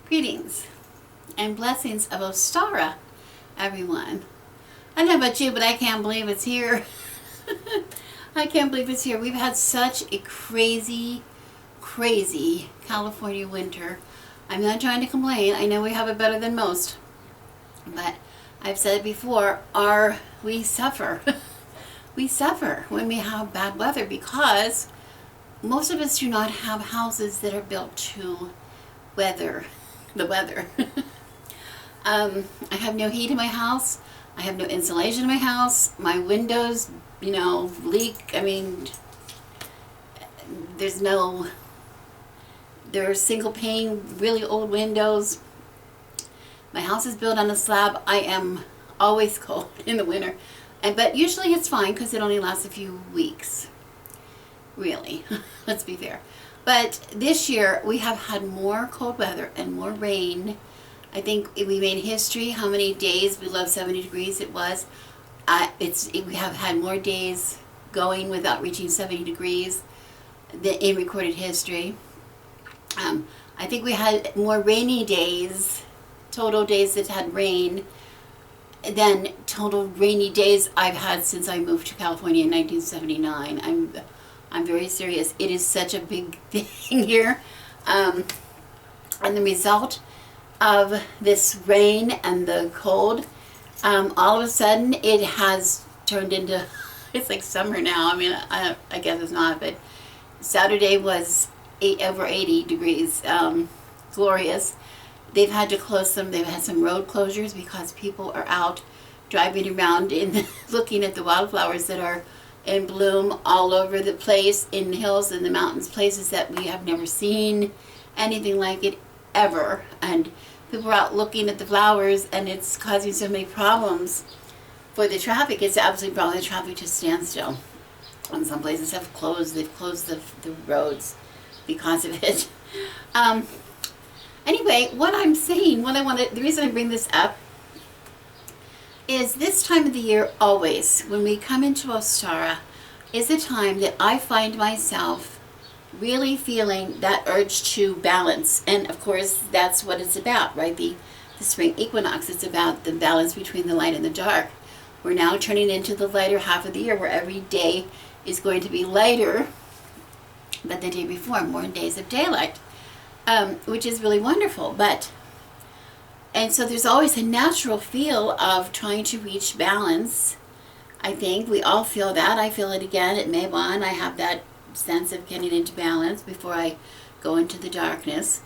Greetings and blessings of Ostara, everyone. I don't know about you, but I can't believe it's here. I can't believe it's here. We've had such a crazy California winter. I'm not trying to complain. I know we have it better than most. But I've said it before, we suffer. We suffer when we have bad weather because most of us do not have houses that are built to weather the weather. I have no heat in my house. I have no insulation in my house. My windows, leak. I mean, there are single pane, really old windows. My house is built on a slab. I am always cold in the winter. But usually it's fine because it only lasts a few weeks. Really, let's be fair. But this year we have had more cold weather and more rain. I think we made history how many days below 70 degrees it was. We have had more days going without reaching 70 degrees in recorded history. I think we had more rainy days, total days that had rain, than total rainy days I've had since I moved to California in 1979. I'm very serious. It is such a big thing here. And the result of this rain and the cold, all of a sudden it has turned into, it's like summer now. I mean, I guess it's not, but Saturday was over 80 degrees, glorious. They've had to close them. They've had some road closures because people are out driving around looking at the wildflowers that are in bloom all over the place, in the hills and the mountains, places that we have never seen anything like it ever. And people are out looking at the flowers, and it's causing so many problems for the traffic. It's absolutely brought the traffic to standstill. And some places have closed. They've closed the roads because of it. Anyway, what I'm saying, the reason I bring this up is this time of the year always, when we come into Ostara, is a time that I find myself really feeling that urge to balance. And of course, that's what it's about, right? The spring equinox, it's about the balance between the light and the dark. We're now turning into the lighter half of the year where every day is going to be lighter than the day before, more days of daylight, which is really wonderful. And so there's always a natural feel of trying to reach balance. I think we all feel that. I feel it again at May 1. I have that sense of getting into balance before I go into the darkness.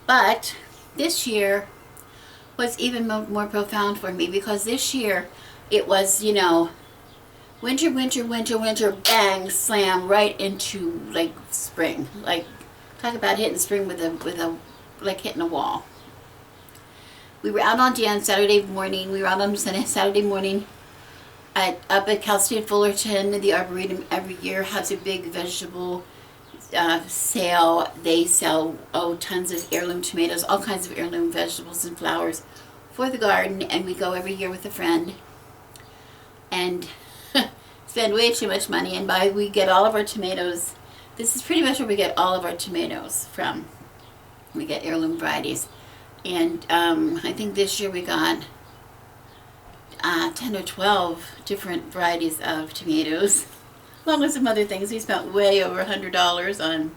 But this year was even more profound for me because this year it was, winter, bang, slam, right into like spring. Like, talk about hitting spring like hitting a wall. We were out on Saturday morning. We were out on Saturday morning up at Cal State Fullerton. The Arboretum every year has a big vegetable sale. They sell tons of heirloom tomatoes, all kinds of heirloom vegetables and flowers for the garden. And we go every year with a friend and spend way too much money. And we get all of our tomatoes. This is pretty much where we get all of our tomatoes from. We get heirloom varieties. And I think this year we got 10 or 12 different varieties of tomatoes, along with some other things. We spent way over $100 on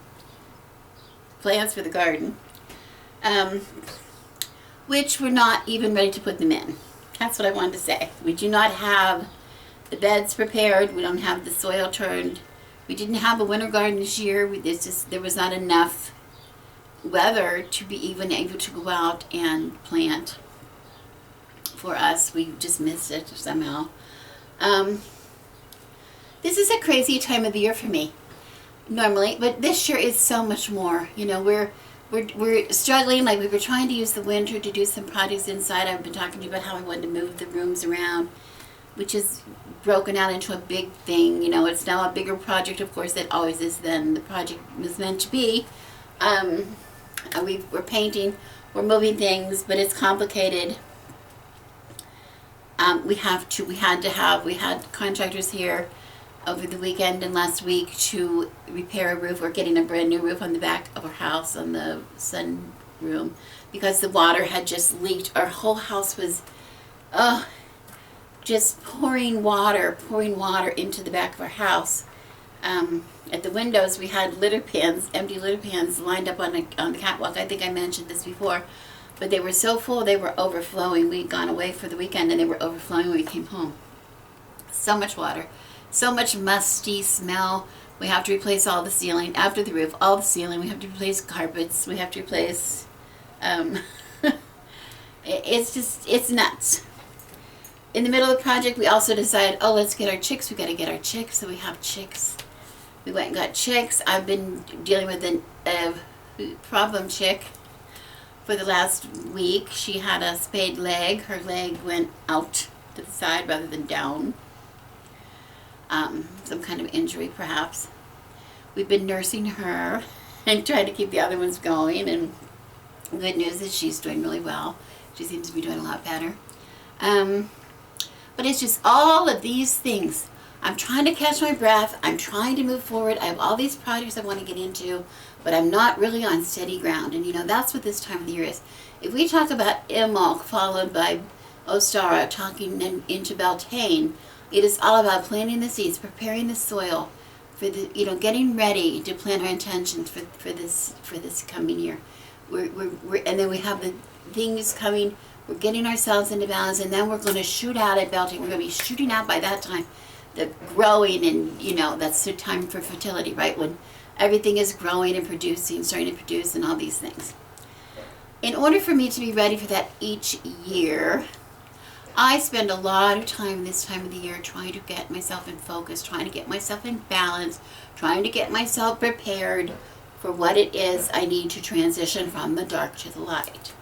plants for the garden, which we're not even ready to put them in. That's what I wanted to say. We do not have the beds prepared. We don't have the soil turned. We didn't have a winter garden this year. There was not enough weather to be even able to go out and plant for us. We just missed it somehow. This is a crazy time of the year for me normally, but this year is so much more. We're struggling. Like, we were trying to use the winter to do some projects inside. I've been talking to you about how I wanted to move the rooms around, which is broken out into a big thing. It's now a bigger project, of course, that always is than the project was meant to be. We're painting, we're moving things, but it's complicated. We had contractors here over the weekend and last week to repair a roof. We're getting a brand new roof on the back of our house, on the sun room. because the water had just leaked. Our whole house was just pouring water into the back of our house. At the windows, we had litter pans, empty litter pans lined up on the catwalk. I think I mentioned this before, but they were so full they were overflowing. We'd gone away for the weekend and they were overflowing when we came home. So much water, so much musty smell. We have to replace all the ceiling, after the roof, all the ceiling. We have to replace carpets. We have to replace, it's nuts. In the middle of the project, we also decided, oh, let's get our chicks. We got to get our chicks, so we have chicks. We went and got chicks. I've been dealing with a problem chick for the last week. She had a spayed leg. Her leg went out to the side rather than down. Some kind of injury, perhaps. We've been nursing her and trying to keep the other ones going. And the good news is she's doing really well. She seems to be doing a lot better. But it's just all of these things. I'm trying to catch my breath. I'm trying to move forward. I have all these projects I want to get into, but I'm not really on steady ground. And that's what this time of the year is. If we talk about Imbolc followed by Ostara talking into Beltane, it is all about planting the seeds, preparing the soil for the, getting ready to plant our intentions for this coming year. And then we have the things coming. We're getting ourselves into balance, and then we're going to shoot out at Beltane. We're going to be shooting out by that time, the growing, and that's the time for fertility, right? When everything is growing and producing, starting to produce, and all these things. In order for me to be ready for that each year, I spend a lot of time this time of the year trying to get myself in focus, trying to get myself in balance, trying to get myself prepared for what it is I need to transition from the dark to the light.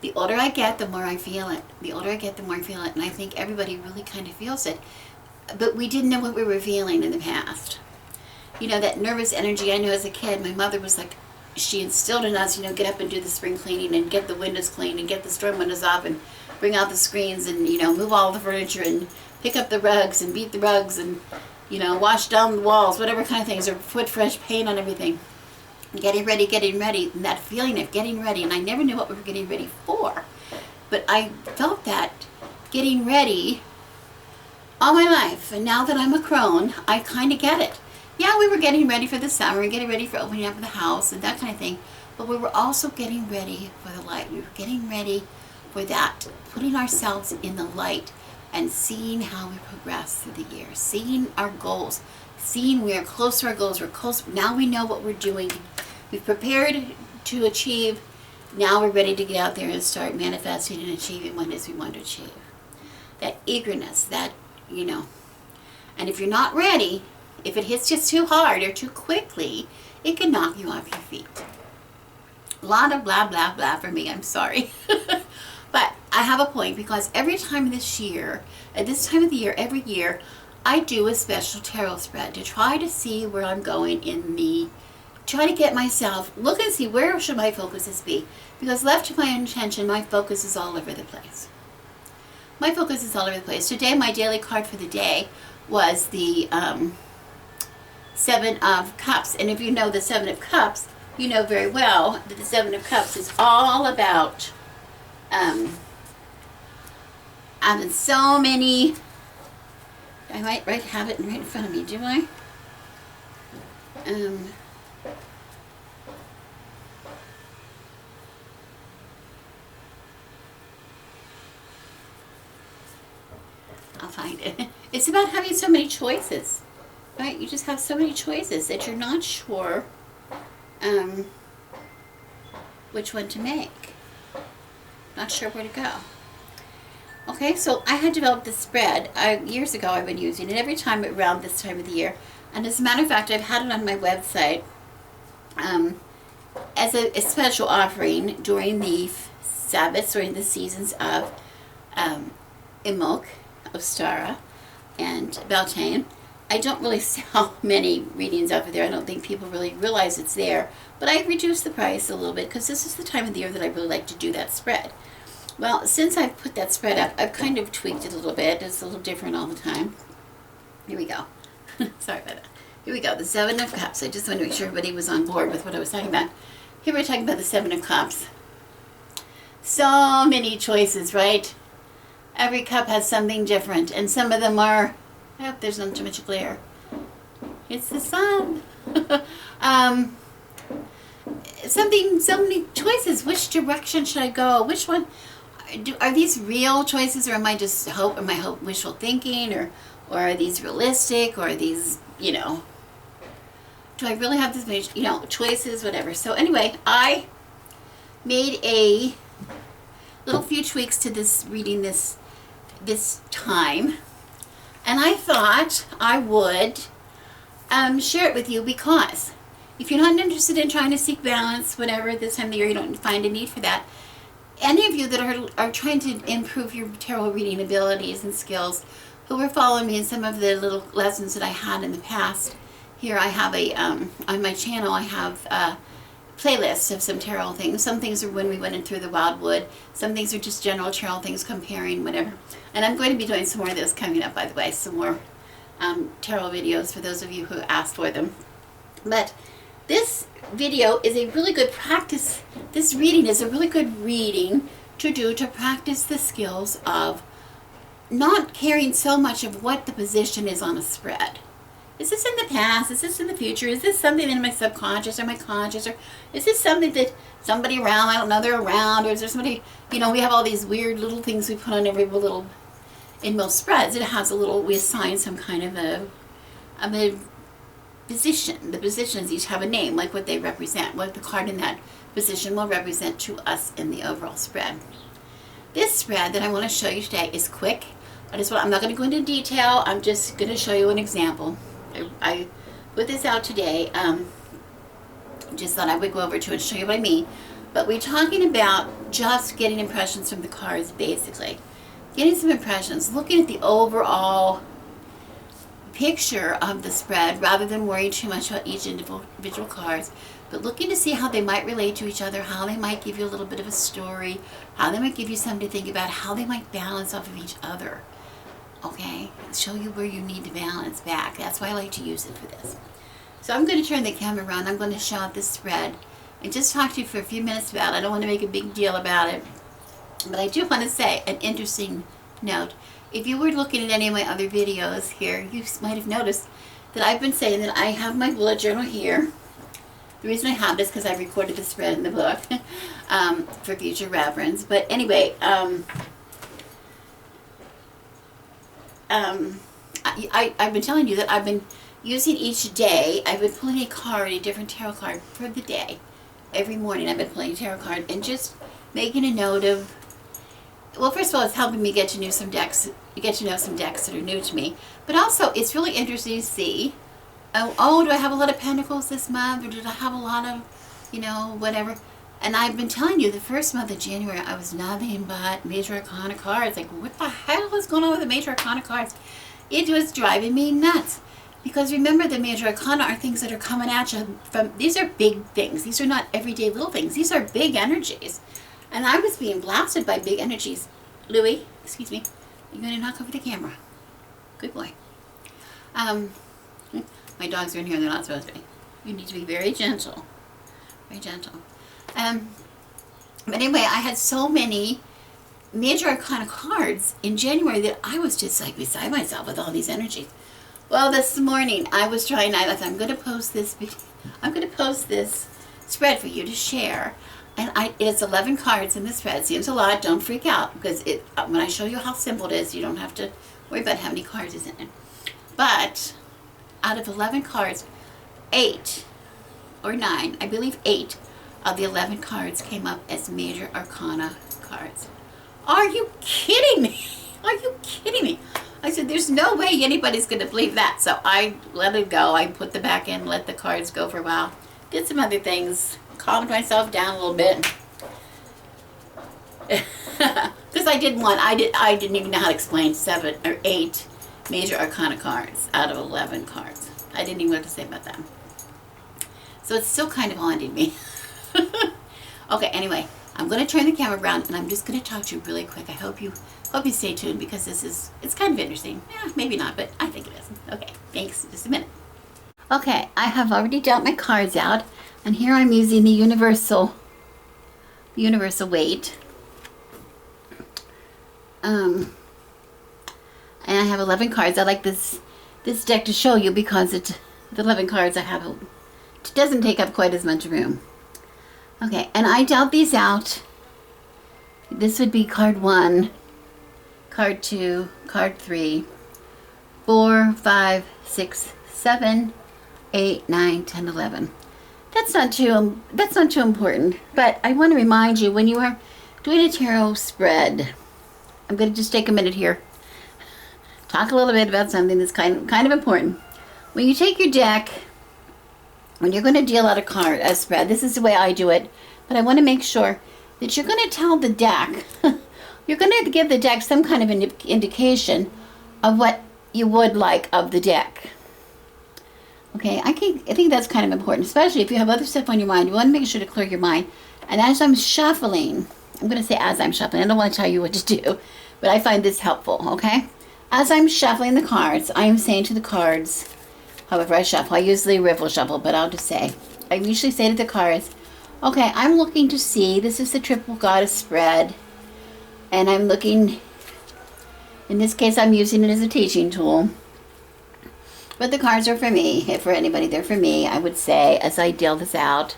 The older I get, the more I feel it. The older I get, the more I feel it. And I think everybody really kind of feels it. But we didn't know what we were feeling in the past. That nervous energy I know as a kid, my mother was like, she instilled in us, get up and do the spring cleaning and get the windows cleaned and get the storm windows off and bring out the screens and, move all the furniture and pick up the rugs and beat the rugs and, wash down the walls, whatever kind of things, or put fresh paint on everything. Getting ready, and that feeling of getting ready. And I never knew what we were getting ready for. But I felt that getting ready all my life. And now that I'm a crone, I kind of get it. Yeah, we were getting ready for the summer, getting ready for opening up the house and that kind of thing. But we were also getting ready for the light. We were getting ready for that, putting ourselves in the light and seeing how we progress through the year, seeing our goals, seeing we are close to our goals. We're close. Now we know what we're doing. We've prepared to achieve. Now we're ready to get out there and start manifesting and achieving what it is we want to achieve. That eagerness, that, And if you're not ready, if it hits you too hard or too quickly, it can knock you off your feet. A lot of blah, blah, blah for me. I'm sorry. But I have a point, because every time this year, at this time of the year, every year, I do a special tarot spread to try to see where I'm going try to get myself, look and see where should my focuses be. Because left to my intention, my focus is all over the place. My focus is all over the place. Today, my daily card for the day was the Seven of Cups. And if you know the Seven of Cups, you know very well that the Seven of Cups is all about having so many. I might have it right in front of me, do I? I'll find it. It's about having so many choices, right? You just have so many choices that you're not sure which one to make. Not sure where to go. Okay, so I had developed this spread. Years ago I've been using it every time around this time of the year. And as a matter of fact, I've had it on my website as a special offering during the Sabbaths, during the seasons of Imbolc, Ostara, and Beltane. I don't really sell many readings over there. I don't think people really realize it's there. But I reduced the price a little bit because this is the time of the year that I really like to do that spread. Well, since I've put that spread up, I've kind of tweaked it a little bit. It's a little different all the time. Here we go. Sorry about that. Here we go, the Seven of Cups. I just want to make sure everybody was on board with what I was talking about. Here we're talking about the Seven of Cups. So many choices, right? Every cup has something different, and some of them are, I hope there's not too much glare. It's the sun. So many choices. Which direction should I go? Which one? Are these real choices, or am I just wishful thinking, or are these realistic, or are these, do I really have this many, choices, whatever. So anyway, I made a little few tweaks to this reading this time, and I thought I would share it with you, because if you're not interested in trying to seek balance, whatever, this time of the year, you don't find a need for that. Any of you that are trying to improve your tarot reading abilities and skills, who were following me in some of the little lessons that I had in the past, here I have on my channel, I have playlists of some tarot things. Some things are when we went in through the Wildwood. Some things are just general tarot things, comparing, whatever. And I'm going to be doing some more of those coming up, by the way, some more tarot videos for those of you who asked for them. But this video is a really good practice. This reading is a really good reading to do to practice the skills of not caring so much of what the position is on a spread. Is this in the past? Is this in the future? Is this something in my subconscious or my conscious? Or is this something that somebody around, I don't know, they're around? Or is there somebody, we have all these weird little things we put on every little, in most spreads, it has a little, we assign some kind of a position. The positions each have a name, like what they represent, what the card in that position will represent to us in the overall spread. This spread that I want to show you today is quick. I'm not going to go into detail. I'm just going to show you an example. I put this out today. Just thought I would go over to and show you what I mean. But we're talking about just getting impressions from the cards, basically. Getting some impressions, looking at the overall picture of the spread rather than worrying too much about each individual cards, but looking to see how they might relate to each other, how they might give you a little bit of a story, how they might give you something to think about, how they might balance off of each other. Okay, show you where you need to balance back. That's why I like to use it for this. So I'm going to turn the camera around. I'm going to show out this spread and just talk to you for a few minutes about it. I don't want to make a big deal about it, but I do want to say an interesting note. If you were looking at any of my other videos here, you might have noticed that I've been saying that I have my bullet journal here. The reason I have this is because I recorded the spread in the book for future reference. But anyway, I've been telling you that I've been using each day, I've been pulling a card, a different tarot card for the day. Every morning I've been pulling a tarot card and just making a note of, well, first of all, it's helping me get to know some decks that are new to me. But also, it's really interesting to see, oh, do I have a lot of pentacles this month? Or did I have a lot of, whatever? And I've been telling you, the first month of January, I was nothing but Major Arcana cards. Like, what the hell is going on with the Major Arcana cards? It was driving me nuts. Because remember, the Major Arcana are things that are coming at you from, these are big things. These are not everyday little things. These are big energies. And I was being blasted by big energies. Louis, excuse me, you're going to knock over the camera. Good boy. My dogs are in here, they're not supposed to be. You need to be very gentle. Very gentle. But anyway, I had so many Major Arcana cards in January that I was just like beside myself with all these energies. Well, this morning I was trying, I thought I'm going to post this spread for you to share. And it's 11 cards in the spread. Seems a lot. Don't freak out, because when I show you how simple it is, you don't have to worry about how many cards is in it. But out of 11 cards, 8 or 9, I believe 8 of the 11 cards came up as Major Arcana cards. Are you kidding me? Are you kidding me? I said, there's no way anybody's going to believe that. So I let it go. I put the back in, let the cards go for a while. Did some other things. Calmed myself down a little bit. Because I didn't even know how to explain 7 or 8 Major Arcana cards out of 11 cards. I didn't even know what to say about them. So it's still kind of haunting me. Okay, anyway, I'm going to turn the camera around and I'm just going to talk to you really quick. I hope you stay tuned, because it's kind of interesting. Yeah, maybe not, but I think it is. Okay, thanks. Just a minute. Okay, I have already dealt my cards out, and here I'm using the universal weight. And I have 11 cards. I like this deck to show you because the 11 cards I have, it doesn't take up quite as much room. Okay, and I dealt these out. This would be card 1, card 2, card 3, 4, 5, 6, 7, 8, 9, 10, 11. That's not too important, but I want to remind you, when you are doing a tarot spread, I'm going to just take a minute here, talk a little bit about something that's kind of important. When you take your deck, when you're going to deal out a spread, this is the way I do it, but I want to make sure that you're going to tell the deck, you're going to give the deck some kind of an indication of what you would like of the deck. Okay, I think that's kind of important, especially if you have other stuff on your mind. You want to make sure to clear your mind. And as I'm shuffling, I'm going to say as I'm shuffling. I don't want to tell you what to do, but I find this helpful, okay? As I'm shuffling the cards, I am saying to the cards, however I shuffle, I usually riffle shuffle, but I'll just say, I usually say to the cards, okay, I'm looking to see, this is the Triple Goddess spread, and I'm looking, in this case I'm using it as a teaching tool, but the cards are for me. If for anybody, they're for me. I would say, as I deal this out,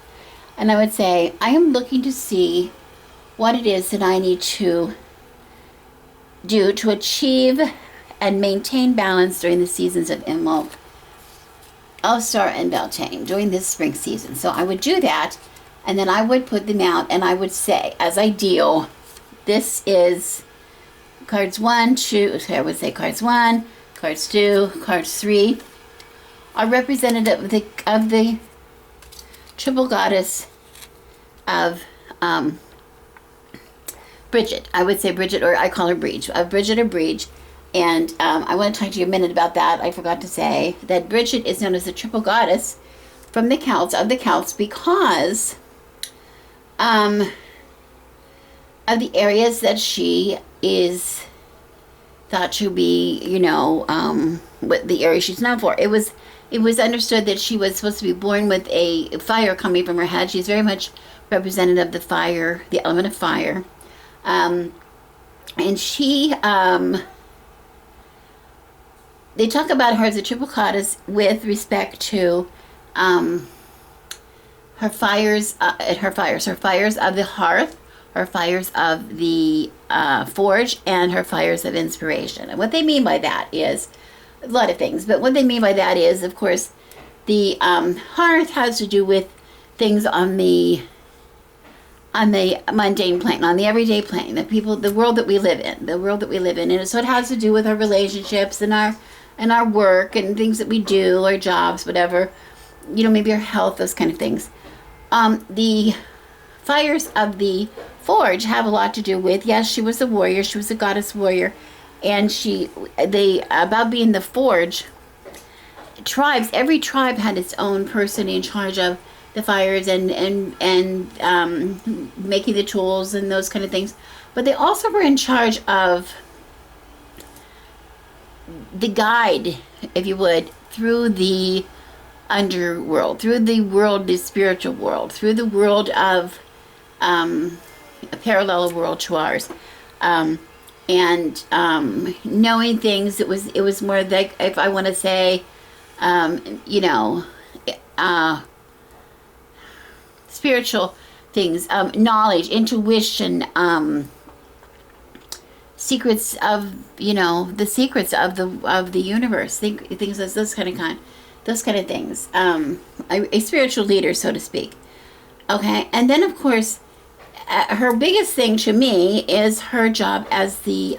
and I would say, I am looking to see what it is that I need to do to achieve and maintain balance during the seasons of Imbolc, Elstar, and Beltane during this spring season. So I would do that, and then I would put them out, and I would say, as I deal, this is cards 1, 2, I would say cards 1, cards 2, cards 3, are representative of the Triple Goddess of Bridget. I would say Bridget, or I call her Breach, of Bridget or Breach. And I want to talk to you a minute about that. I forgot to say that Bridget is known as the Triple Goddess from the Celts, because of the areas that she is thought to be, what the area she's known for. It was understood that she was supposed to be born with a fire coming from her head. She's very much representative of the fire, the element of fire. And she, they talk about her as a Triple Goddess with respect to her fires of the hearth, her fires of the forge, and her fires of inspiration. And what they mean by that is a lot of things, but what they mean by that is, of course, the hearth has to do with things on the mundane plane, on the everyday plane, the world that we live in, and so it has to do with our relationships and our work and things that we do, our jobs, whatever, maybe our health, those kind of things. The fires of the forge have a lot to do with, yes, she was a warrior, she was a goddess warrior, and about being the forge, every tribe had its own person in charge of the fires and making the tools and those kind of things. But they also were in charge of the guide, if you would, through the underworld, through the spiritual world, through the world of a parallel world to ours. And knowing things, it was more like, if I want to say, spiritual things, knowledge, intuition, secrets of the secrets of the universe, things as those kind of things. A spiritual leader, so to speak. Okay, and then of course, her biggest thing to me is her job as the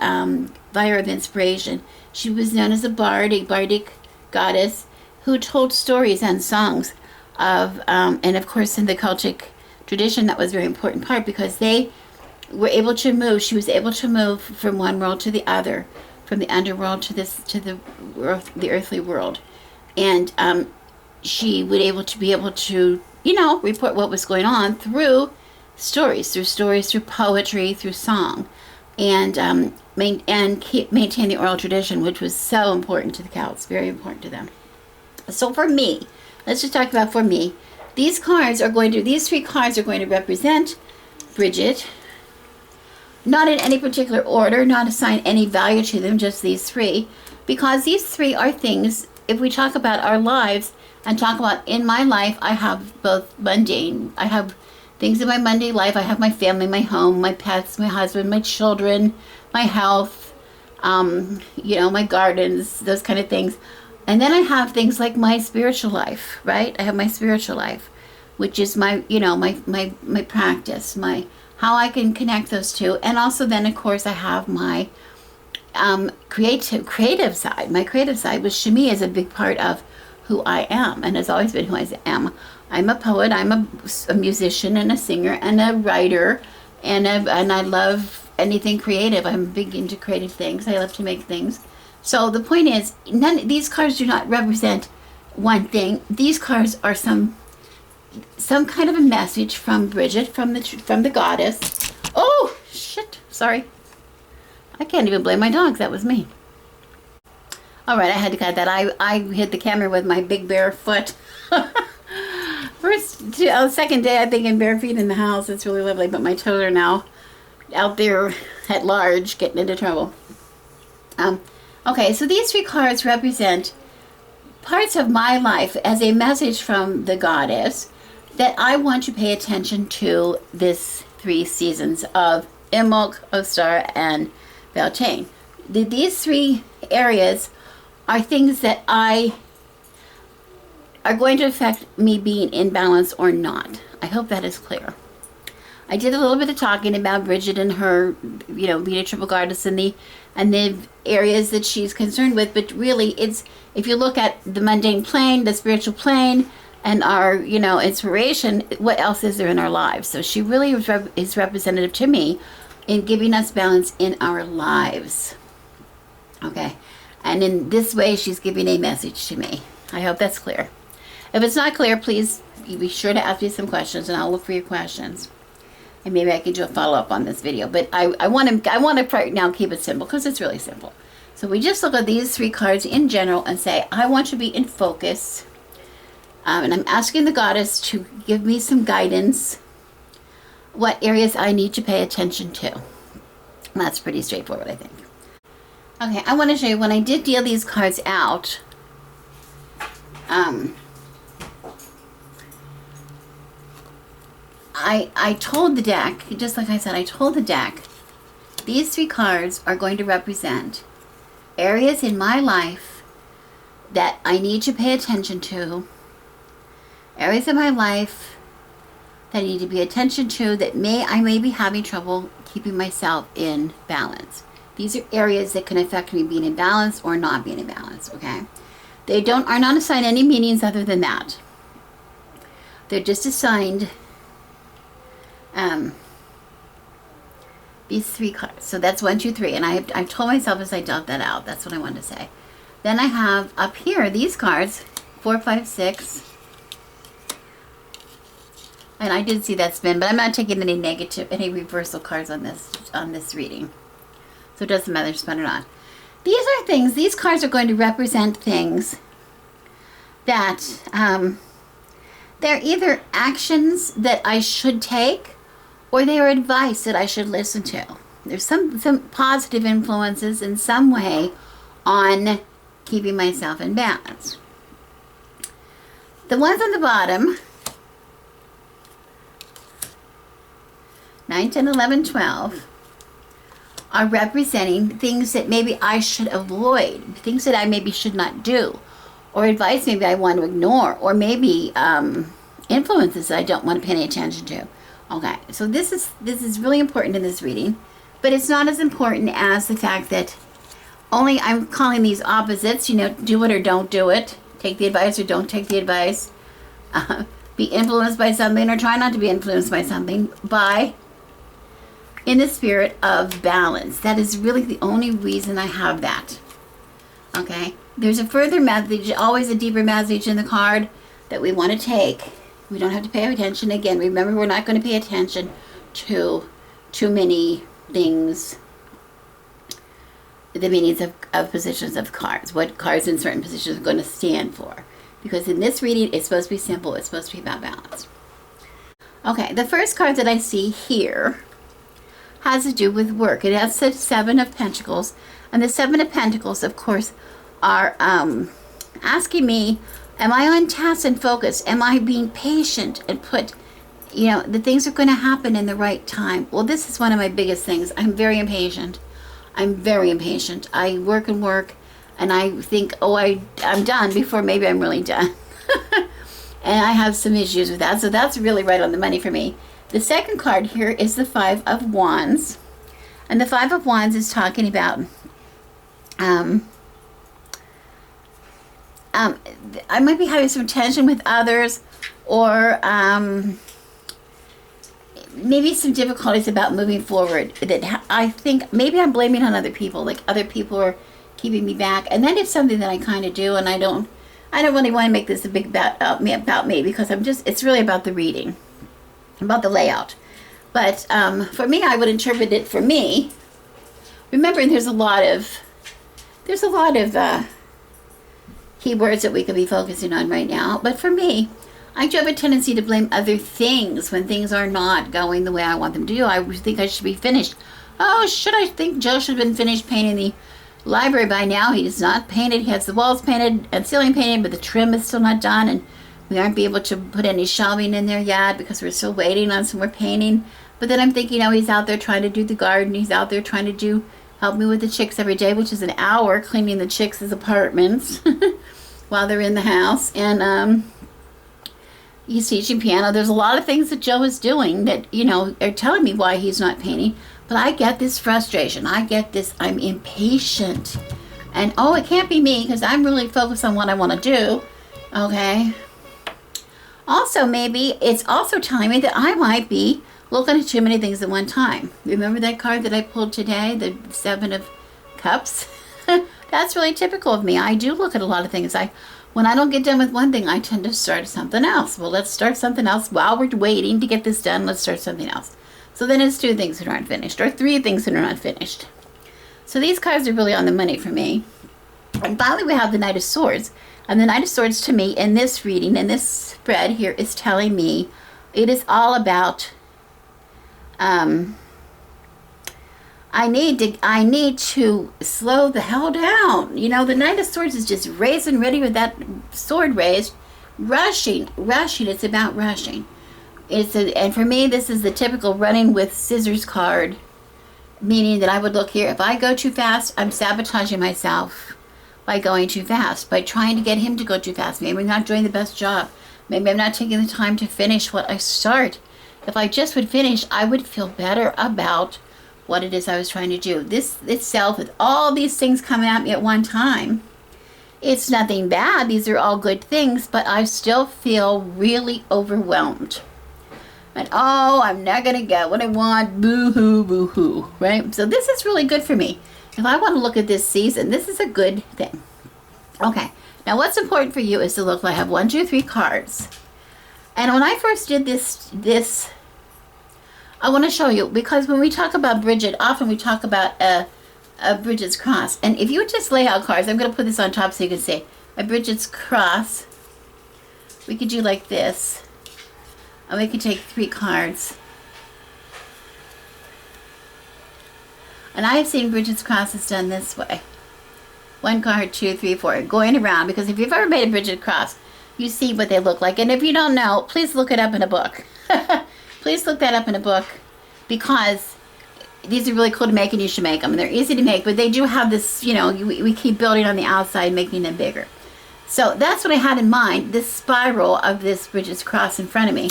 fire of inspiration. She was known as a bardic goddess who told stories and songs of, and of course in the Celtic tradition that was a very important part, because they were able to move. She was able to move from one world to the other, from the underworld to the earthly world, and she would be able to report what was going on through stories, through poetry, through song, and maintain the oral tradition, which was so important to the Celts, very important to them. So for me, let's just talk about for me. These three cards are going to represent Bridget, not in any particular order, not assign any value to them, just these three, because these three are things, if we talk about our lives and talk about in my life, I have both mundane, I have things in my mundane life, I have my family, my home, my pets, my husband, my children, my health, my gardens, those kind of things. And then I have things like my spiritual life, right? I have my spiritual life, which is my, my practice, my how I can connect those two. And also then, of course, I have my creative side, which to me is a big part of who I am and has always been who I am. I'm a poet, I'm a musician and a singer and a writer, and I love anything creative. I'm big into creative things. I love to make things. So the point is, these cards do not represent one thing. These cards are some kind of a message from Bridget, from the goddess. Oh, shit. Sorry. I can't even blame my dogs. That was me. All right, I had to cut that. I hit the camera with my big bare foot. Second day, I think, in bare feet in the house. It's really lovely, but my toes are now out there at large, getting into trouble. Okay, so these three cards represent parts of my life as a message from the goddess that I want to pay attention to this 3 seasons of Imbolc, Ostar, and Beltane. These 3 areas are things that are going to affect me being in balance or not. I hope that is clear. I did a little bit of talking about Bridget and her, being a triple goddess and the areas that she's concerned with, but really it's, if you look at the mundane plane, the spiritual plane, and our, inspiration, what else is there in our lives? So she really is representative to me in giving us balance in our lives. Okay. And in this way, she's giving a message to me. I hope that's clear. If it's not clear, please be sure to ask me some questions, and I'll look for your questions. And maybe I can do a follow-up on this video. But I want to right now keep it simple, because it's really simple. So we just look at these 3 cards in general and say, I want to be in focus. And I'm asking the goddess to give me some guidance, what areas I need to pay attention to. And that's pretty straightforward, I think. Okay, I want to show you, when I did deal these cards out, I told the deck, just like I said, I told the deck, these 3 cards are going to represent areas in my life that I need to pay attention to, areas of my life that I need to pay attention to that I may be having trouble keeping myself in balance. These are areas that can affect me being in balance or not being in balance, okay? They are not assigned any meanings other than that. They're just assigned these 3 cards. So that's 1, 2, 3. And I've told myself as I dealt that out. That's what I wanted to say. Then I have up here these cards, 4, 5, 6. And I did see that spin, but I'm not taking any reversal cards on this reading. So it doesn't matter spin or not. These cards are going to represent things that they're either actions that I should take, or they are advice that I should listen to. There's some positive influences in some way on keeping myself in balance. The ones on the bottom, 9, 10, 11, 12, are representing things that maybe I should avoid, things that I maybe should not do, or advice maybe I want to ignore, or maybe influences that I don't want to pay any attention to. Okay, so this is really important in this reading, but it's not as important as the fact that I'm calling these opposites, do it or don't do it, take the advice or don't take the advice, be influenced by something or try not to be influenced by something, in the spirit of balance. That is really the only reason I have that. Okay, there's a further message, always a deeper message in the card that we want to take. We don't have to pay attention. Again, remember, we're not going to pay attention to too many things, the meanings of positions of cards, what cards in certain positions are going to stand for. Because in this reading, it's supposed to be simple. It's supposed to be about balance. Okay, the first card that I see here has to do with work. It has the Seven of Pentacles. And the Seven of Pentacles, of course, are asking me, am I on task and focused? Am I being patient and put, the things are going to happen in the right time? Well, this is one of my biggest things. I'm very impatient. I'm very impatient. I work and work, and I think, I'm done before maybe I'm really done. And I have some issues with that. So that's really right on the money for me. The second card here is the Five of Wands. And the Five of Wands is talking about I might be having some tension with others, or maybe some difficulties about moving forward. That I think maybe I'm blaming on other people, like other people are keeping me back, and that is something that I kind of do. And I don't really want to make this a big about me, because it's really about the reading, about the layout. But for me, I would interpret it for me. Remembering there's a lot of keywords that we could be focusing on right now. But for me, I do have a tendency to blame other things when things are not going the way I want them to do. I think I should be finished. I think Joe should have been finished painting the library by now. He's not painted. He has the walls painted and ceiling painted, but the trim is still not done, and we aren't be able to put any shelving in there yet because we're still waiting on some more painting. But then I'm thinking, he's out there trying to do the garden. He's out there trying to help me with the chicks every day, which is an hour cleaning the chicks' apartments while they're in the house. And he's teaching piano. There's a lot of things that Joe is doing that, are telling me why he's not painting. But I get this frustration. I get this, I'm impatient. And, it can't be me, because I'm really focused on what I want to do. Okay? Also, maybe it's also telling me that I might be looking at too many things at one time. Remember that card that I pulled today, the Seven of Cups? That's really typical of me. I do look at a lot of things. When I don't get done with one thing, I tend to start something else. Well, let's start something else. While we're waiting to get this done, let's start something else. So then it's 2 things that aren't finished, or 3 things that are not finished. So these cards are really on the money for me. And finally, we have the Knight of Swords. And the Knight of Swords, to me, in this reading, in this spread here, is telling me it is all about I need to slow the hell down. The Knight of Swords is just raising, ready with that sword raised, rushing. It's about rushing. And for me, this is the typical running with scissors card, meaning that I would look here. If I go too fast, I'm sabotaging myself by going too fast, by trying to get him to go too fast. Maybe I'm not doing the best job. Maybe I'm not taking the time to finish what I start. If I just would finish, I would feel better about what it is I was trying to do. This itself, with all these things coming at me at one time, it's nothing bad. These are all good things, but I still feel really overwhelmed. And I'm not going to get what I want. Boo-hoo, boo-hoo, right? So this is really good for me. If I want to look at this season, this is a good thing. Okay, now what's important for you is to look. I have 1, 2, 3 cards. And when I first did this, I want to show you, because when we talk about Bridget, often we talk about a Bridget's cross. And if you just lay out cards, I'm going to put this on top so you can see. A Bridget's cross, we could do like this. And we could take 3 cards. And I have seen Bridget's crosses done this way. 1 card, 2, 3, 4, going around. Because if you've ever made a Bridget cross, you see what they look like. And if you don't know, please look it up in a book. Please look that up in a book, because these are really cool to make, and you should make them. They're easy to make, but they do have this, we keep building on the outside, making them bigger. So that's what I had in mind, this spiral of this Bridget's cross in front of me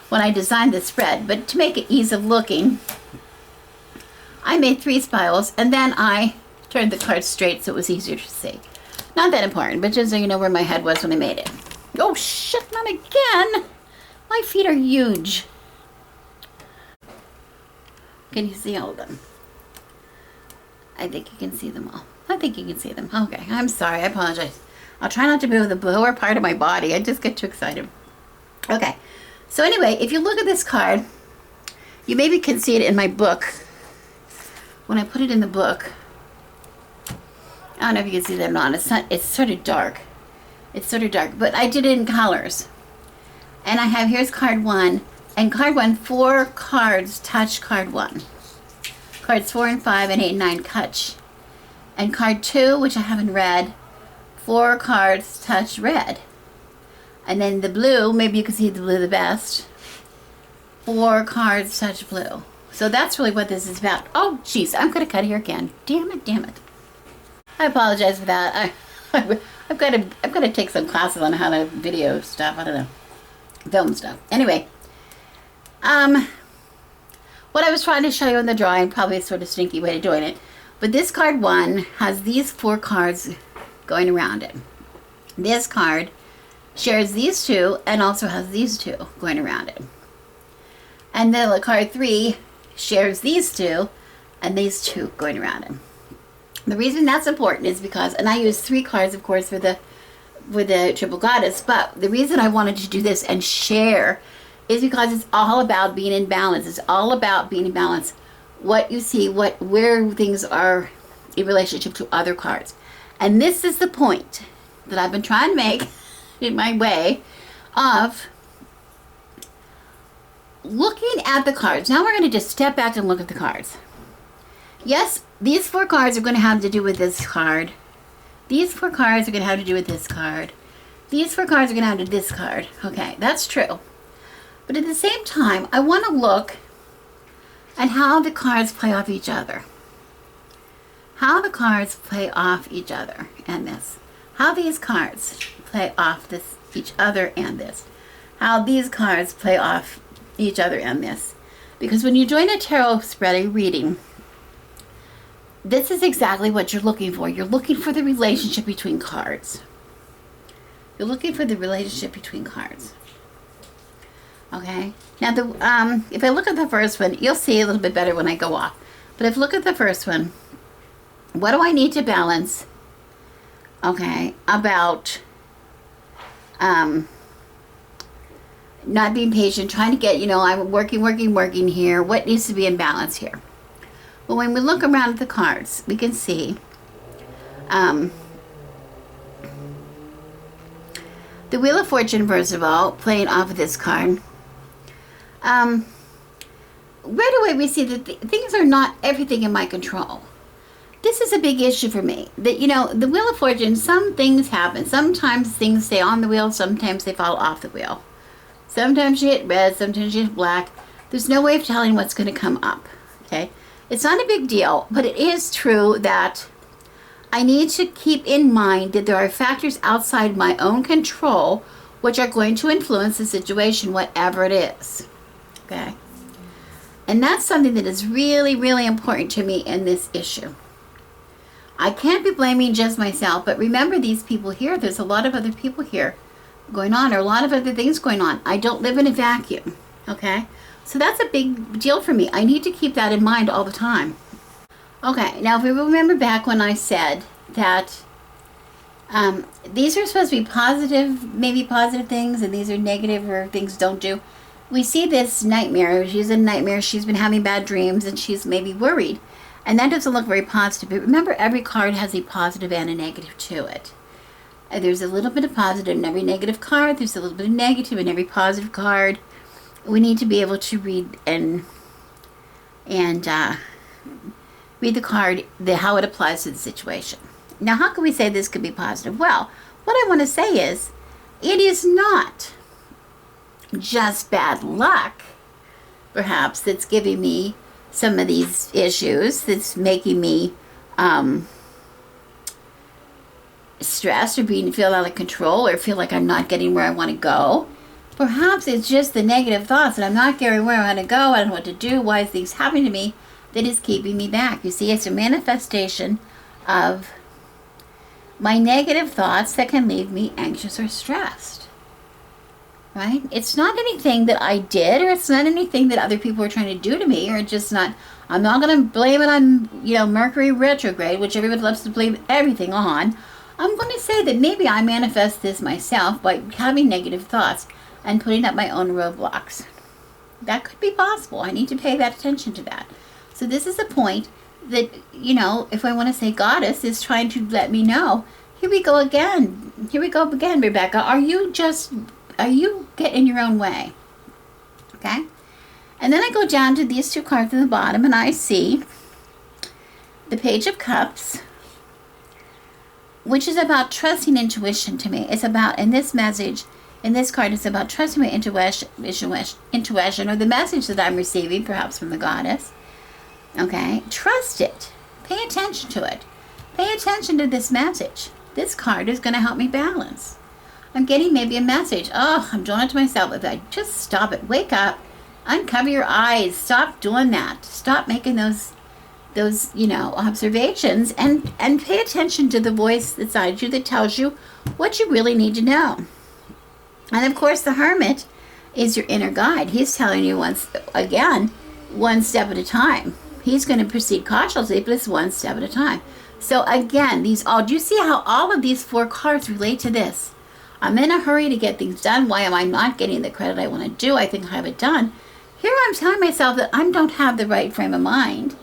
when I designed this spread. But to make it ease of looking, I made 3 spirals, and then I turned the card straight so it was easier to see. Not that important, but just so you know where my head was when I made it. Oh shit, not again! My feet are huge. Can you see all of them? I think you can see them all. I think you can see them. Okay, I'm sorry, I apologize. I'll try not to move the lower part of my body. I just get too excited. Okay, so anyway, if you look at this card, you maybe can see it in my book. When I put it in the book, I don't know if you can see that or not. It's sort of dark. It's sort of dark, but I did it in colors. And I have, here's card 1. And card 1, 4 cards touch card 1. Cards 4 and 5 and 8 and 9 touch. And card 2, which I haven't read, 4 cards touch red. And then the blue, maybe you can see the blue the best, 4 cards touch blue. So that's really what this is about. Oh, jeez, I'm going to cut here again. Damn it, damn it. I apologize for that. I've got to take some classes on how to video stuff. I don't know. Film stuff. Anyway. What I was trying to show you in the drawing, probably a sort of sneaky way of doing it, but this card 1 has these 4 cards going around it. This card shares these 2 and also has these 2 going around it. And then the card 3 shares these 2 and these 2 going around it. The reason that's important is because, and I use 3 cards, of course, for the triple goddess, but the reason I wanted to do this and share is because it's all about being in balance. It's all about being in balance. What you see, where things are in relationship to other cards. And this is the point that I've been trying to make in my way of looking at the cards. Now we're going to just step back and look at the cards. Yes, these 4 cards are going to have to do with this card. These 4 cards are going to have to do with this card. These 4 cards are going to have to do with this card. Okay, that's true. But at the same time, I want to look at how the cards play off each other. How the cards play off each other and this. How these cards play off this, each other and this. How these cards play off each other and this. Because when you join a tarot spread, a reading, this is exactly what you're looking for. You're looking for the relationship between cards. You're looking for the relationship between cards. Okay. Now, if I look at the first one, you'll see a little bit better when I go off. But if I look at the first one, what do I need to balance? Okay, about not being patient, trying to get, I'm working here. What needs to be in balance here? Well, when we look around at the cards, we can see the Wheel of Fortune, first of all, playing off of this card. Right away we see that things are not everything in my control. This is a big issue for me. That, the Wheel of Fortune, some things happen. Sometimes things stay on the wheel, sometimes they fall off the wheel. Sometimes you hit red, sometimes you hit black. There's no way of telling what's going to come up, okay? It's not a big deal, but it is true that I need to keep in mind that there are factors outside my own control which are going to influence the situation, whatever it is. Okay? And that's something that is really, really important to me in this issue. I can't be blaming just myself, but remember these people here. There's a lot of other people here going on, or a lot of other things going on. I don't live in a vacuum. Okay? So that's a big deal for me. I need to keep that in mind all the time. Okay, now if we remember back when I said that these are supposed to be positive, maybe positive things, and these are negative or things don't do. We see this nightmare. She's in a nightmare. She's been having bad dreams, and she's maybe worried. And that doesn't look very positive. But remember, every card has a positive and a negative to it. There's a little bit of positive in every negative card. There's a little bit of negative in every positive card. We need to be able to read and read the card, how it applies to the situation. Now, how can we say this could be positive? Well, what I want to say is, it is not just bad luck, perhaps, that's giving me some of these issues, that's making me stressed or feel out of control or feel like I'm not getting where I want to go. Perhaps it's just the negative thoughts that I'm not getting where I want to go, I don't know what to do, why is things happening to me, that is keeping me back. You see, it's a manifestation of my negative thoughts that can leave me anxious or stressed. Right? It's not anything that I did, or it's not anything that other people are trying to do to me, or just not, I'm not going to blame it on, Mercury retrograde, which everybody loves to blame everything on. I'm going to say that maybe I manifest this myself by having negative thoughts and putting up my own roadblocks. That could be possible. I need to pay that attention to that. So this is a point that, if I want to say Goddess is trying to let me know, here we go again, Rebecca. Are you getting in your own way? Okay? And then I go down to these two cards at the bottom, and I see the Page of Cups, which is about trusting intuition to me. It's about, in this message, in this card, it's about trusting my intuition, or the message that I'm receiving, perhaps from the goddess. Okay? Trust it. Pay attention to it. Pay attention to this message. This card is going to help me balance. I'm getting maybe a message. Oh, I'm doing it to myself. If I just stop it, wake up, uncover your eyes, stop doing that. Stop making those observations, and pay attention to the voice inside you that tells you what you really need to know. And of course, the Hermit is your inner guide. He's telling you one step at a time. He's going to proceed cautiously, but it's one step at a time. So again, do you see how all of these 4 cards relate to this? I'm in a hurry to get things done. Why am I not getting the credit I want to do? I think I have it done. Here I'm telling myself that I don't have the right frame of mind.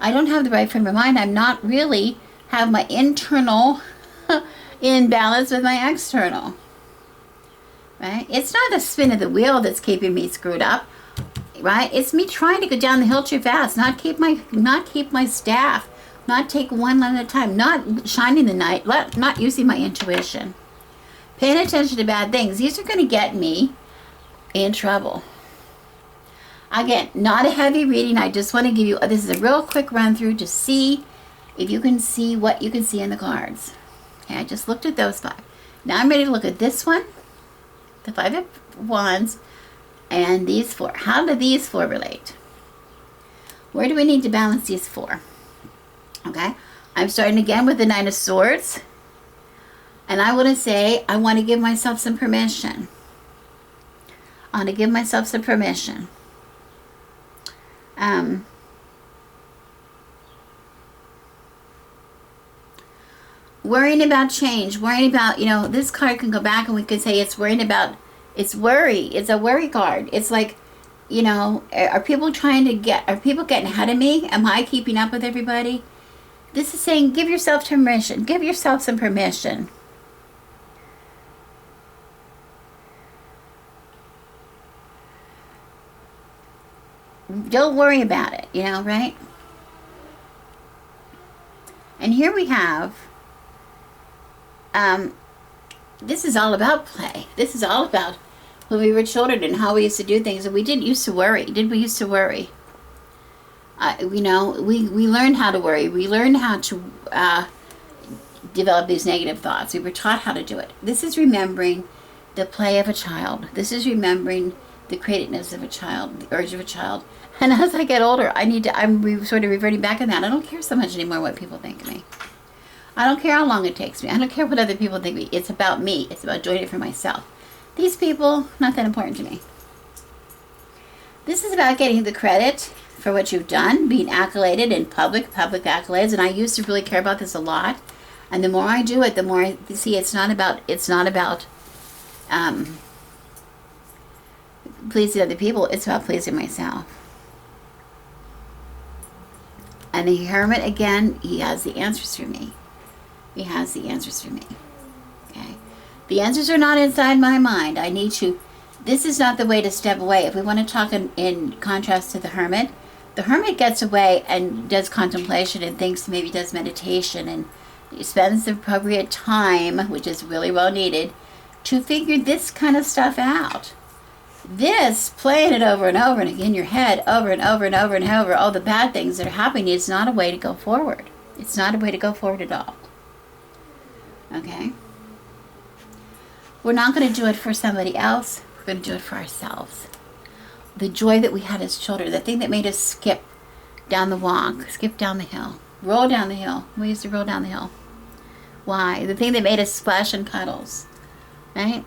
I don't have the right frame of mind. I'm not really have my internal in balance with my external. Right? It's not a spin of the wheel that's keeping me screwed up. Right? It's me trying to go down the hill too fast, not keep my staff, not take one line at a time, not shining the light, not using my intuition. Paying attention to bad things. These are going to get me in trouble. Again, not a heavy reading. I just want to give you, this is a real quick run through to see if you can see what you can see in the cards. Okay, I just looked at those 5. Now I'm ready to look at this one, the 5 of Wands, and these 4. How do these 4 relate? Where do we need to balance these 4? Okay, I'm starting again with the 9 of Swords. And I want to say, I want to give myself some permission. I want to give myself some permission. Worrying about change, worrying about, this card can go back and we could say it's worrying about, it's worry. It's a worry card. It's like, are people getting ahead of me? Am I keeping up with everybody? This is saying, give yourself permission. Give yourself some permission. Don't worry about it, right? And here we have, this is all about play. This is all about when we were children and how we used to do things. And we didn't used to worry. Did we used to worry? We learned how to worry. We learned how to develop these negative thoughts. We were taught how to do it. This is remembering the play of a child. This is remembering the creativeness of a child, the urge of a child. And as I get older, I'm sort of reverting back on that. I don't care so much anymore what people think of me. I don't care how long it takes me. I don't care what other people think of me. It's about me. It's about doing it for myself. These people, not that important to me. This is about getting the credit for what you've done, being accoladed in public accolades. And I used to really care about this a lot. And the more I do it, the more I see it's not about pleasing other people. It's about pleasing myself. And the Hermit, again, he has the answers for me. He has the answers for me. Okay? The answers are not inside my mind. This is not the way to step away. If we want to talk in contrast to the Hermit gets away and does contemplation and thinks, maybe does meditation and spends the appropriate time, which is really well needed, to figure this kind of stuff out. This, playing it over and over and in your head, over and over and over and over, all the bad things that are happening, is not a way to go forward. It's not a way to go forward at all. Okay? We're not going to do it for somebody else. We're going to do it for ourselves. The joy that we had as children, the thing that made us skip down the walk, skip down the hill, roll down the hill. We used to roll down the hill. Why? The thing that made us splash in puddles. Right?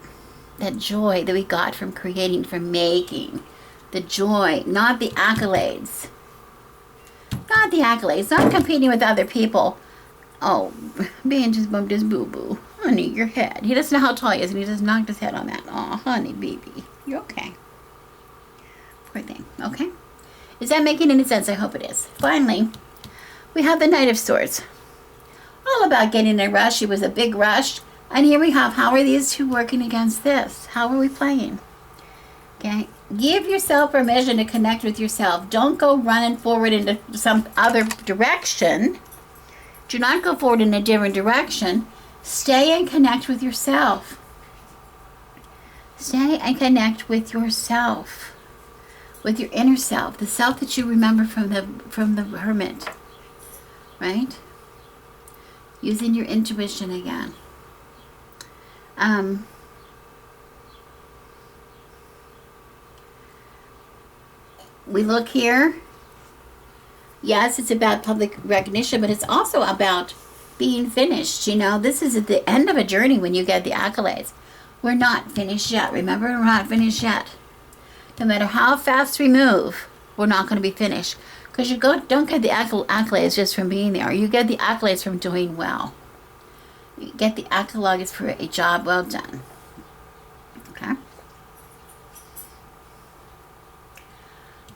That joy that we got from creating, from making. The joy, not the accolades. Not the accolades. Not competing with other people. Oh, Ben just bumped his boo-boo. Honey, your head. He doesn't know how tall he is, and he just knocked his head on that. Oh, honey, baby. You're okay. Poor thing. Okay? Is that making any sense? I hope it is. Finally, we have the Knight of Swords. All about getting a rush. It was a big rush. And here we have, how are these two working against this? How are we playing? Okay? Give yourself permission to connect with yourself. Don't go running forward into some other direction. Do not go forward in a different direction. Stay and connect with yourself. Stay and connect with yourself, with your inner self, the self that you remember from the hermit, right? Using your intuition again. We look here. Yes, it's about public recognition, but it's also about being finished. You know, this is at the end of a journey when you get the accolades. We're not finished yet. Remember, we're not finished yet. No matter how fast we move, we're not going to be finished. Because you don't get the accolades just from being there. You get the accolades from doing well. You get the accolades for a job well done. Okay?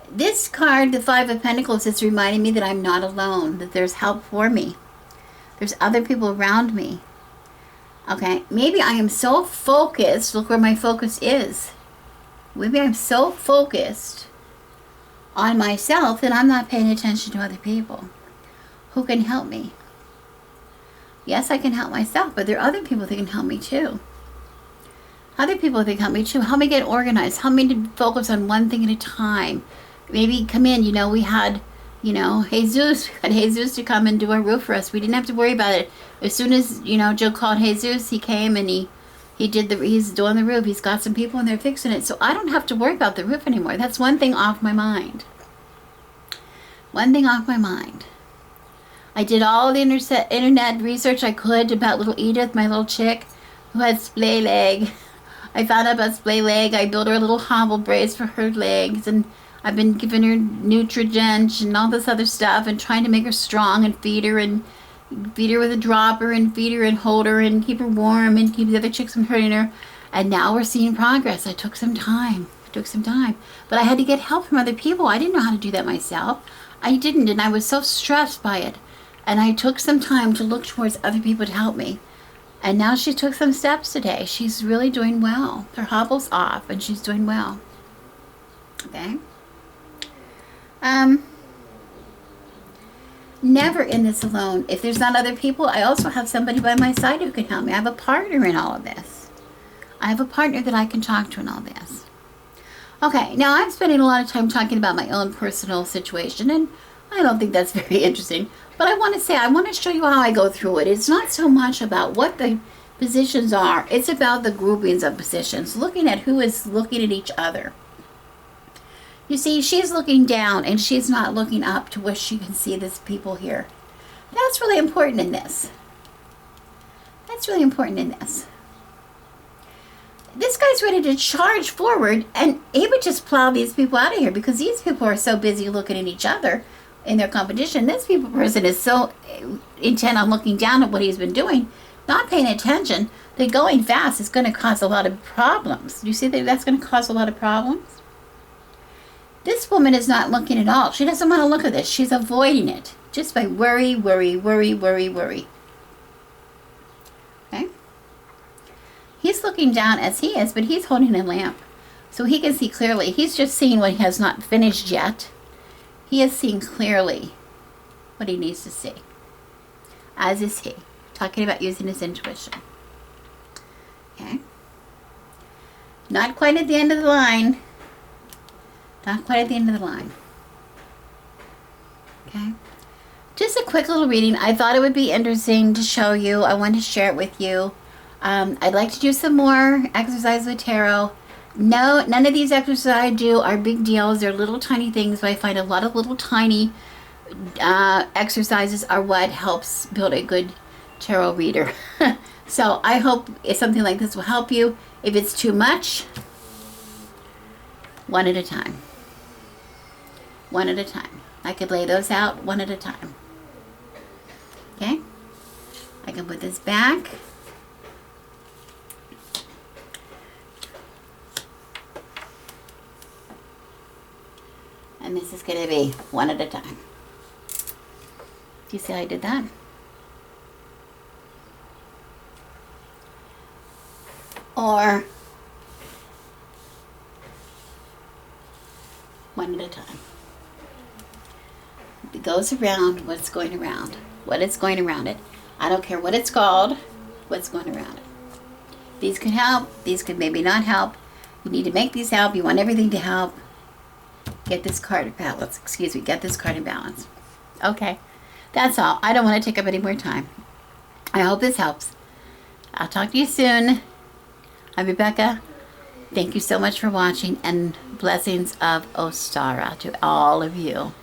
This card, the Five of Pentacles, is reminding me that I'm not alone, that there's help for me. There's other people around me. Okay, maybe I am so focused, look where my focus is. Maybe I'm so focused on myself that I'm not paying attention to other people who can help me. Yes, I can help myself, but there are other people that can help me too. Other people that can help me too. Help me get organized. Help me to focus on one thing at a time. Maybe come in, you know, we had, you know, Jesus to come and do our roof for us. We didn't have to worry about it. As soon as, you know, Joe called Jesus, he came and he's doing the roof. He's got some people and they're fixing it. So I don't have to worry about the roof anymore. That's one thing off my mind. One thing off my mind. I did all the internet research I could about little Edith, my little chick, who had splay leg. I found out about splay leg. I built her a little hobble brace for her legs, and I've been giving her Nutrigent and all this other stuff and trying to make her strong and feed her with a dropper and feed her and hold her and keep her warm and keep the other chicks from hurting her. And now we're seeing progress. It took some time. But I had to get help from other people. I didn't know how to do that myself. I didn't, and I was so stressed by it. And I took some time to look towards other people to help me. And now she took some steps today. She's really doing well. Her hobble's off and she's doing well. Okay? Never in this alone. If there's not other people, I also have somebody by my side who can help me. I have a partner in all of this. I have a partner that I can talk to in all this. Okay, now I'm spending a lot of time talking about my own personal situation, and I don't think that's very interesting. But I want to show you how I go through it. It's not so much about what the positions are. It's about the groupings of positions, looking at who is looking at each other. You see, she's looking down and she's not looking up to where she can see these people here. That's really important in this. This guy's ready to charge forward, and he would just plow these people out of here because these people are so busy looking at each other in their competition. This person is so intent on looking down at what he's been doing, not paying attention, that going fast is going to cause a lot of problems. You see that that's going to cause a lot of problems? This woman is not looking at all. She doesn't want to look at this. She's avoiding it just by worry. Okay? He's looking down as he is, but he's holding a lamp. So he can see clearly. He's just seeing what he has not finished yet. He is seeing clearly what he needs to see. As is he. Talking about using his intuition. Okay? Not quite at the end of the line. Not quite at the end of the line. Okay? Just a quick little reading. I thought it would be interesting to show you. I wanted to share it with you. I'd like to do some more exercise with tarot. No, none of these exercises I do are big deals. They're little tiny things, but I find a lot of little tiny exercises are what helps build a good tarot reader. So I hope something like this will help you. If it's too much, one at a time. One at a time. I could lay those out one at a time. Okay? I can put this back. And this is going to be one at a time. Do you see how I did that? Or one at a time. It goes around what's going around. what is going around it. I don't care what it's called, what's going around it. These could help, these could maybe not help. You need to make these help, you want everything to help. Get this card in balance, get this card in balance. Okay, that's all. I don't want to take up any more time. I hope this helps. I'll talk to you soon. I'm Rebecca. Thank you so much for watching, and blessings of Ostara to all of you.